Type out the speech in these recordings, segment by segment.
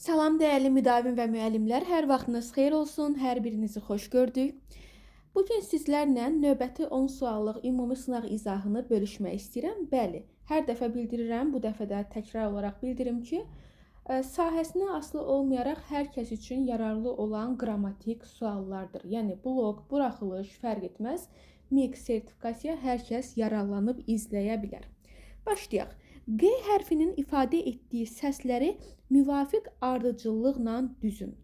Salam dəyərli müdavim və müəllimlər, hər vaxtınız xeyir olsun, hər birinizi xoş gördük. Bugün sizlərlə növbəti 10 suallıq ümumi sınaq izahını bölüşmək istəyirəm. Bəli, hər dəfə bildirirəm, bu dəfə də təkrar olaraq bildirim ki, sahəsinə asılı olmayaraq hər kəs üçün yararlı olan qrammatik suallardır. Yəni blok, buraxılış fərq etməz. MİQ sertifikasiya hər kəs yararlanıb izləyə bilər. Başlayaq. Q hərfinin ifadə etdiyi səsləri müvafiq ardıcıllıqla düzün.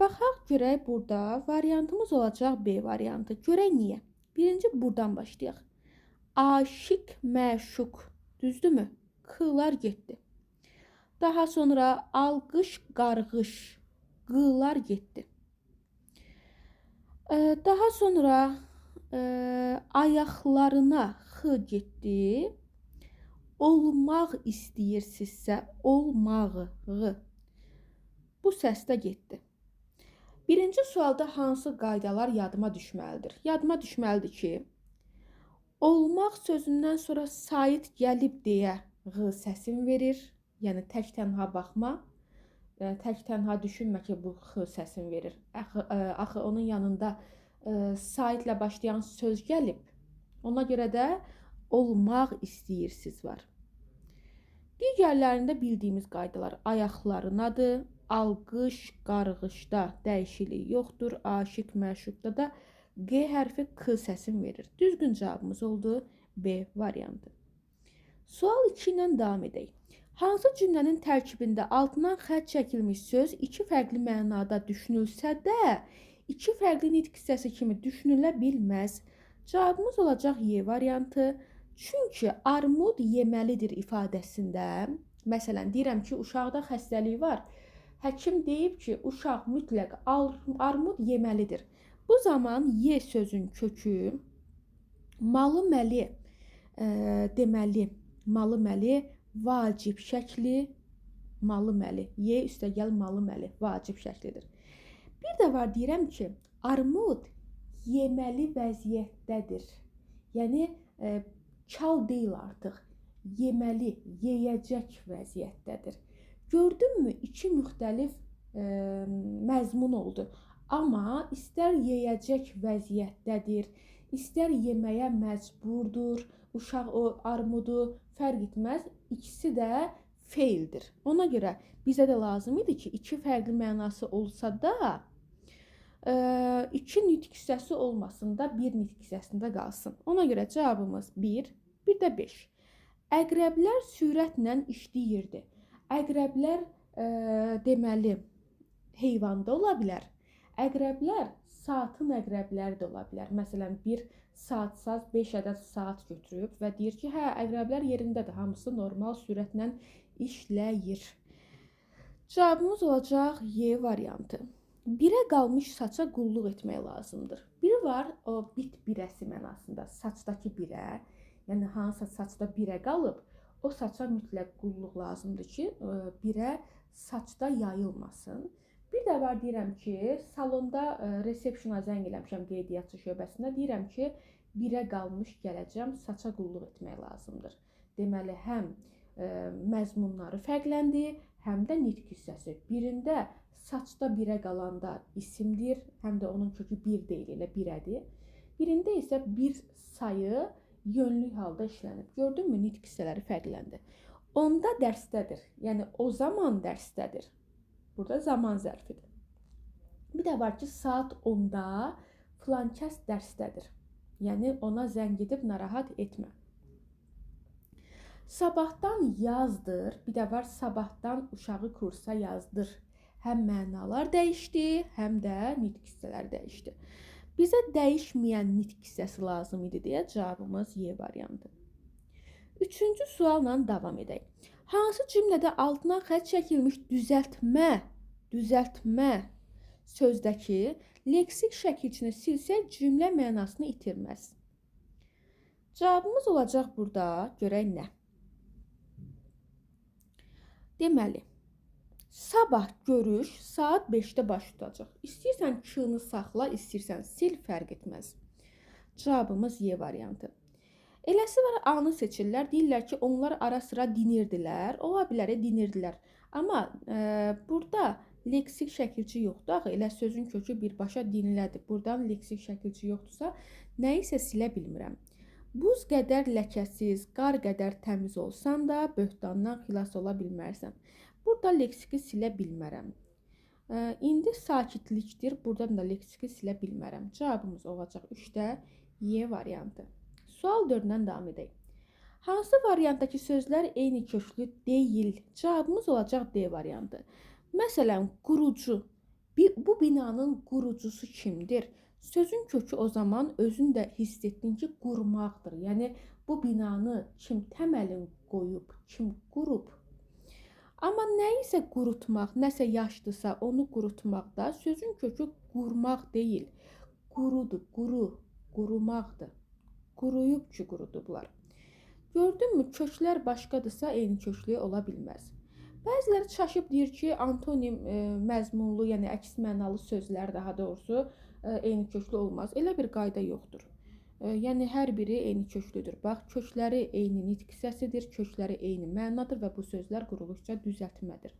Baxaq görək burada variantımız olacaq B variantı. Görək niyə? Birinci buradan başlayaq. Aşiq, məşuq. Düzdürmü? Q'lar getdi. Daha sonra alqış, qarğış. Q'lar getdi. Daha sonra ayaqlarına X getdi. Olmaq istəyirsinizsə, olmağı. Bu səsdə getdi. Birinci sualda hansı qaydalar yadıma düşməlidir? Yadıma düşməlidir ki, olmaq sözündən sonra sait gəlib deyə Q səsin verir. Yəni tək tənha baxma. Tək tənha düşünmə ki, bu X səsin verir. Axı onun yanında saitlə başlayan söz gəlib. Ona görə də olmaq istəyirsiniz var. Digərlərində bildiyimiz qaydalar ayaqlarınadır. Alqış, qarğışda dəyişiklik yoxdur. Aşiq, məşuqda da G hərfi K səsin verir. Düzgün cavabımız oldu B variantı. Sual 2 ilə davam edək. Hansı cümlənin tərkibində altından xətt çəkilmiş söz iki fərqli mənada düşünülsə də, iki fərqli nitq hissəsi kimi düşünülə bilməz? Cavabımız olacaq Y variantı. Çünki armud yeməlidir ifadəsində, məsələn, deyirəm ki, uşaqda xəstəlik var. Həkim deyib ki, uşaq mütləq armud yeməlidir. Bu zaman Y sözün kökü malı-məli deməli, malı-məli vacib şəkli, malı-məli, Y üstəgəl malı-məli vacib şəklidir. Bir də var, deyirəm ki, armud yeməli vəziyyətdədir. Yəni, kal deyil artıq, yeməli, yeyəcək vəziyyətdədir. Gördünmü, iki müxtəlif məzmun oldu. Amma istər yeyəcək vəziyyətdədir, istər yeməyə məcburdur, uşaq o armudu fərq etməz, ikisi də feildir. Ona görə bizə də lazım idi ki, iki fərqli mənası olsa da, iki nitq hissəsi olmasın da, bir nitq hissəsində qalsın. Ona görə cavabımız 1, bir də 5. Əqrəblər sürətlə işləyirdi. Əqrəblər deməli heyvanda ola bilər. Əqrəblər saatın əqrəbləri də ola bilər. Məsələn, bir saatsaz 5 ədəd saat götürüb və deyir ki, hə, əqrəblər yerindədir, hamısı normal sürətlə işləyir. Cavabımız olacaq Y variantı. Birə qalmış saça qulluq etmək lazımdır. Biri var, o bit birəsi mənasında, saçdakı birə, yəni hansısa saçda birə qalıb, o saça mütləq qulluq lazımdır ki, birə saçda yayılmasın. Bir də var, deyirəm ki, salonda resepsiyona zəng eləmişəm qeydiyyatçı şöbəsində, deyirəm ki, birə qalmış gələcəm, saça qulluq etmək lazımdır. Deməli, həm məzmunları fərqləndi, həm də nitq hissəsi. Birində saçda birə qalanda isimdir, həm də onun kökü bir deyil, elə birədir. Birində isə bir sayı yönlük halda işlənib. Gördünmü, nitq hissələri fərqləndi. Onda dərsdədir, yəni o zaman dərsdədir. Burada zaman zərfidir. Bir də var ki, saat 10-da filan kəs dərsdədir. Yəni ona zəng edib narahat etmə. Sabahdan yazdır, bir də var sabahdan uşağı kursa yazdır. Həm mənalar dəyişdi, həm də nitq hissələri dəyişdi. Bizə dəyişməyən nitq hissəsi lazım idi deyə cavabımız Y variantı. Üçüncü sualla davam edək. Hansı cümlədə altından xətt çəkilmiş düzəltmə sözdəki leksik şəkilçini silsək cümlə mənasını itirməz? Cavabımız olacaq burada, görək nə? Deməli, sabah görüş saat 5-də baş tutacaq. İstəyirsən Q-nu saxla, istəyirsən sil, fərq etməz. Cavabımız Y variantı. Eləsi var A-nı seçirlər. Deyirlər ki, onlar ara sıra dinirdilər. Ola bilər, dinirdilər. Amma burada leksik şəkilçi yoxdur. Axı elə sözün kökü birbaşa dinilədir. Buradan leksik şəkilçi yoxdursa, nəyisə silə bilmirəm. Buz qədər ləkəsiz, qar qədər təmiz olsan da böhtandan xilas ola bilmərsən. Burada leksiki silə bilmərəm. İndi sakitlikdir. Buradan da leksiki silə bilmərəm. Cavabımız olacaq 3-də Y variantı. Sual 4-dən davam edək. Hansı variantdakı sözlər eyni köklü deyil? Cavabımız olacaq D variantı. Məsələn, qurucu. Bu binanın qurucusu kimdir? Sözün kökü o zaman özün də hiss etdin ki, qurmaqdır. Yəni, bu binanı kim təməlin qoyub, kim qurub? Amma nəyisə qurutmaq, nəsə yaşdırsa onu qurutmaqda sözün kökü qurmaq deyil. Qurudur, qurumaqdır. Quruyub ki, qurudublar. Gördünmü, köklər başqadırsa eyni köklü ola bilməz. Bəziləri çaşıb deyir ki, antonim məzmunlu, yəni əks mənalı sözlər daha doğrusu eyni köklü olmaz. Elə bir qayda yoxdur. Yəni hər biri eyni köklüdür. Bax, kökləri eyni nitq hissəsidir, kökləri eyni mənadır və bu sözlər quruluşca düzəltmədir.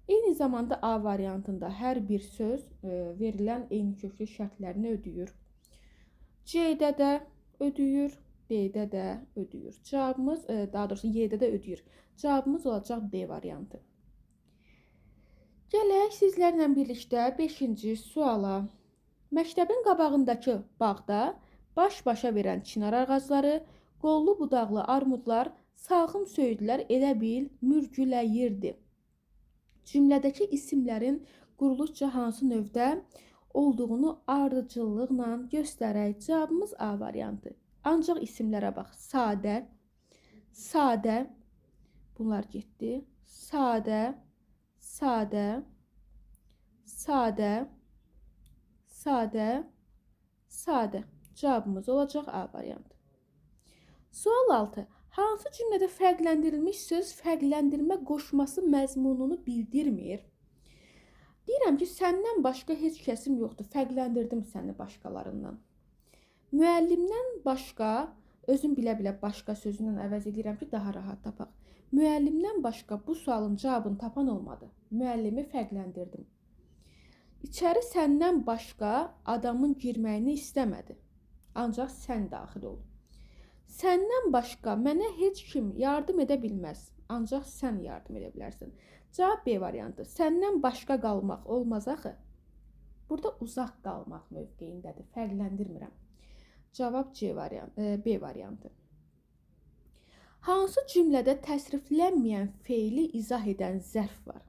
Eyni zamanda A variantında hər bir söz verilən eyni köklü şərtlərini ödəyir. C-də də ödəyir, D-də də ödəyir. Cavabımız, daha doğrusu Y-də də ödəyir. Cavabımız olacaq D variantı. Gələk sizlərlə birlikdə 5-ci suala. Məktəbin qabağındakı bağda baş-başa verən çinar ağacları, qollu budaqlı armudlar, salxım söyüdlər elə bil mürgüləyirdi. Cümlədəki isimlərin quruluşca hansı növdə olduğunu ardıcıllıqla göstərək. Cavabımız A variantı. Ancaq isimlərə bax. Sadə, sadə, bunlar getdi. Sadə, sadə, sadə, sadə, sadə. Cavabımız olacaq A variantı. Sual 6. Hansı cümlədə fərqləndirilmiş söz fərqləndirmə qoşması məzmununu bildirmir? Deyirəm ki, səndən başqa heç kəsim yoxdur. Fərqləndirdim səni başqalarından. Müəllimdən başqa, özüm bilə-bilə başqa sözündən əvəz edirəm ki, daha rahat tapaq. Müəllimdən başqa bu sualın cavabını tapan olmadı. Müəllimi fərqləndirdim. İçəri səndən başqa adamın girməyini istəmədi. Ancaq sən daxil ol. Səndən başqa mənə heç kim yardım edə bilməz. Ancaq sən yardım edə bilərsən. Cavab B variantı. Səndən başqa qalmaq olmaz axı. Burada uzaq qalmaq mövqeyindədir. Fərqləndirmirəm. Cavab C variantı, B variantı. Hansı cümlədə təsriflənməyən feili izah edən zərf var?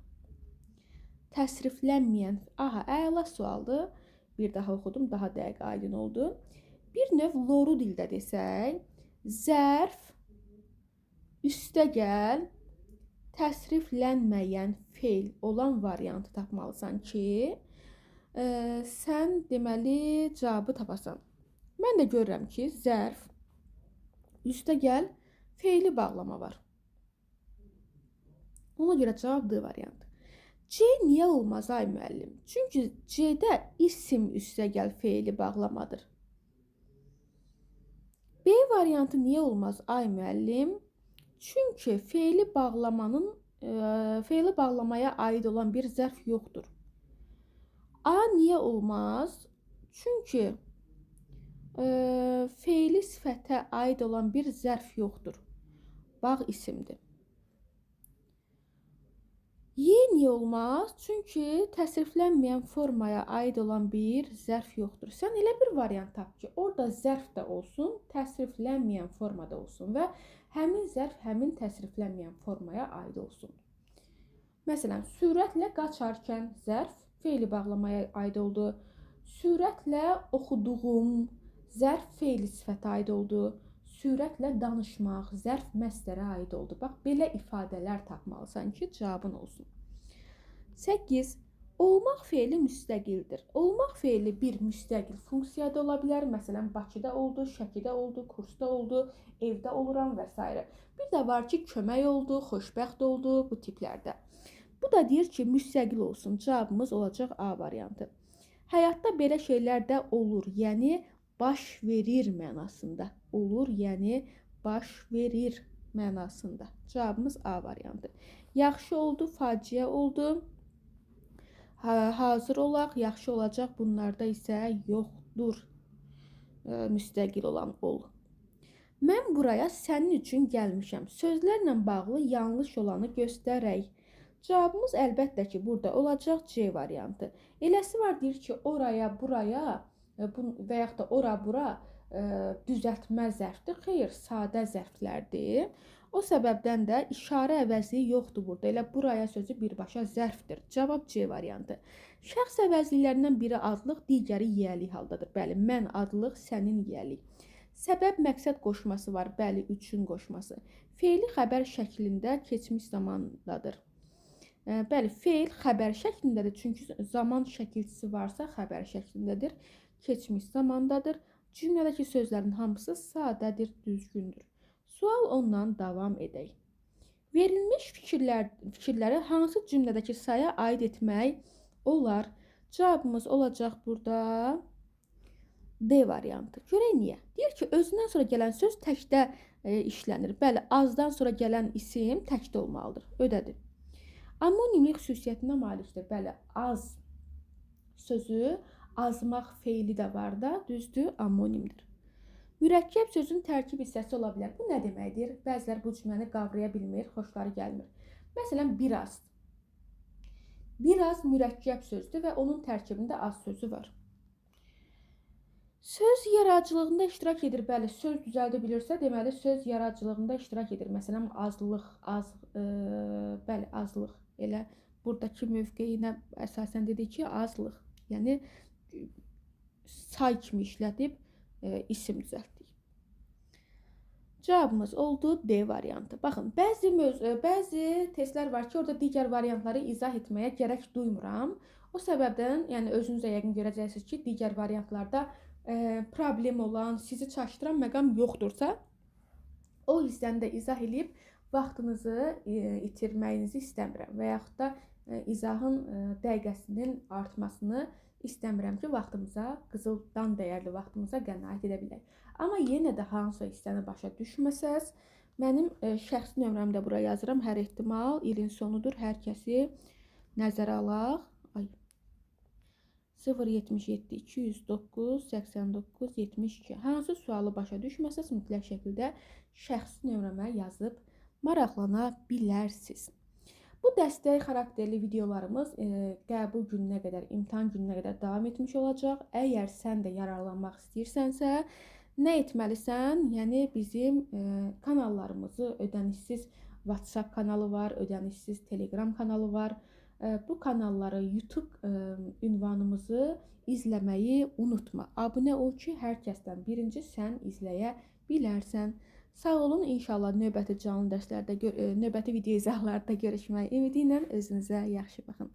Təsriflənməyən, əla sualdır. Bir daha oxudum, daha dəqiq aydın oldu. Bir növ loru dildə desək, zərf, üstəgəl, təsriflənməyən feil olan variantı tapmalısan ki, sən deməli cavabı tapasan. Mən də görürəm ki, zərf, üstəgəl, feili bağlama var. Ona görə cavab D variantı. C niyə olmaz ay müəllim? Çünki C-də isim üstəgəl feili bağlamadır. B variantı niyə olmaz ay müəllim? Çünki feili bağlamaya aid olan bir zərf yoxdur. A niyə olmaz? Çünki feili sifətə aid olan bir zərf yoxdur. Bağ isimdir. Y niyə olmaz? Çünki təsriflənməyən formaya aid olan bir zərf yoxdur. Sən elə bir variant tap ki, orada zərf də olsun, təsriflənməyən formada olsun və həmin zərf həmin təsriflənməyən formaya aid olsun. Məsələn, sürətlə qaçarkən zərf feili bağlamaya aid oldu. Sürətlə oxuduğum zərf feili sifətə aid oldu. Sürətlə danışmaq, zərf məsdərə aid oldu. Bax, belə ifadələr tapmalısan ki, cavabın olsun. 8. Olmaq feili müstəqildir. Olmaq feili bir müstəqil funksiyada ola bilər. Məsələn, Bakıda oldu, Şəkidə oldu, kursda oldu, evdə oluram və s. Bir də var ki, kömək oldu, xoşbəxt oldu bu tiplərdə. Bu da deyir ki, müstəqil olsun. Cavabımız olacaq A variantı. Həyatda belə şeylər də olur. Yəni, baş verir mənasında olur, yəni baş verir mənasında. Cavabımız A variantı. Yaxşı oldu, faciə oldu. Hazır olaq, yaxşı olacaq. Bunlarda isə yoxdur. Müstəqil olan ol. Mən buraya sənin üçün gəlmişəm. Sözlərlə bağlı yanlış olanı göstərək. Cavabımız əlbəttə ki, burada olacaq C variantı. Eləsi var, deyir ki, oraya, buraya və yaxud da ora, bura düzəltmə zərfdir. Xeyr, sadə zərflərdir. O səbəbdən də işarə əvəzliyi yoxdur burada. Elə buraya sözü birbaşa zərfdir. Cavab C variantı. Şəxs əvəzliklərindən biri adlıq, digəri yiyəlik haldadır. Bəli, mən adlıq, sənin yiyəlik. Səbəb məqsəd qoşması var. Bəli, üçün qoşması. Feili xəbər şəklində keçmiş zamandadır. Bəli, feil xəbər şəklindədir. Çünki zaman şəkilçisi varsa xəbər şəklindədir. Keçmiş zamandadır. Cümlədəki sözlərin hamısı sadədir, düzgündür. Sual ondan davam edək. Verilmiş fikirləri hansı cümlədəki saya aid etmək olar? Cavabımız olacaq burada D variantı. Görək niyə? Deyir ki, özündən sonra gələn söz təkdə işlənir. Bəli, azdan sonra gələn isim təkdə olmalıdır. Ödədir. Amonimlik xüsusiyyətinə malikdir. Bəli, az sözü, azmaq feili də var da, düzdür, amonimdir. Mürəkkəb sözün tərkib hissəsi ola bilər. Bu nə deməkdir? Bəzilər bu cümləni qavraya bilmir, xoşları gəlmir. Məsələn, biraz. Biraz mürəkkəb sözdür və onun tərkibində az sözü var. Söz yaradıcılığında iştirak edir. Bəli, söz düzəldə bilirsə, deməli söz yaradıcılığında iştirak edir. Məsələn, azlıq, bəli, azlıq. Elə buradakı mövqeyinə əsasən dedik ki, azlıq. Yəni say kimi işlədib isim düzəltdik. Cavabımız oldu D variantı. Baxın, bəzi testlər var ki, orada digər variantları izah etməyə gərək duymuram. O səbəbdən, yəni özünüzə yəqin görəcəksiniz ki, digər variantlarda problem olan, sizi çaşdıran məqam yoxdursa, o hissəni də izah edib vaxtınızı itirməyinizi istəmirəm və yaxud da izahın dəqiqəsinin artmasını istəmirəm ki, vaxtımıza, qızıldan dəyərli vaxtımıza qənaət edə bilək. Amma yenə də hansısa hissəni başa düşməsəz, mənim şəxsi nömrəmi də buraya yazıram. Hər ehtimal, ilin sonudur, hər kəsi nəzərə alaq. 077 209 89 72. Hansı sualı başa düşməsəz, mütləq şəkildə şəxsi nömrəmə yazıb maraqlana bilərsiniz. Bu dəstək xarakterli videolarımız qəbul gününə qədər, imtahan gününə qədər davam etmiş olacaq. Əgər sən də yararlanmaq istəyirsənsə, nə etməlisən? Yəni bizim kanallarımızı, ödənişsiz WhatsApp kanalı var, ödənişsiz Telegram kanalı var. Bu kanalları, YouTube ünvanımızı izləməyi unutma. Abunə ol ki, hər kəsdən birinci sən izləyə bilərsən. Sağ olun, inşallah növbəti canlı dərslərdə, növbəti video izahlarda görüşmək ümidi ilə özünüzə yaxşı baxın.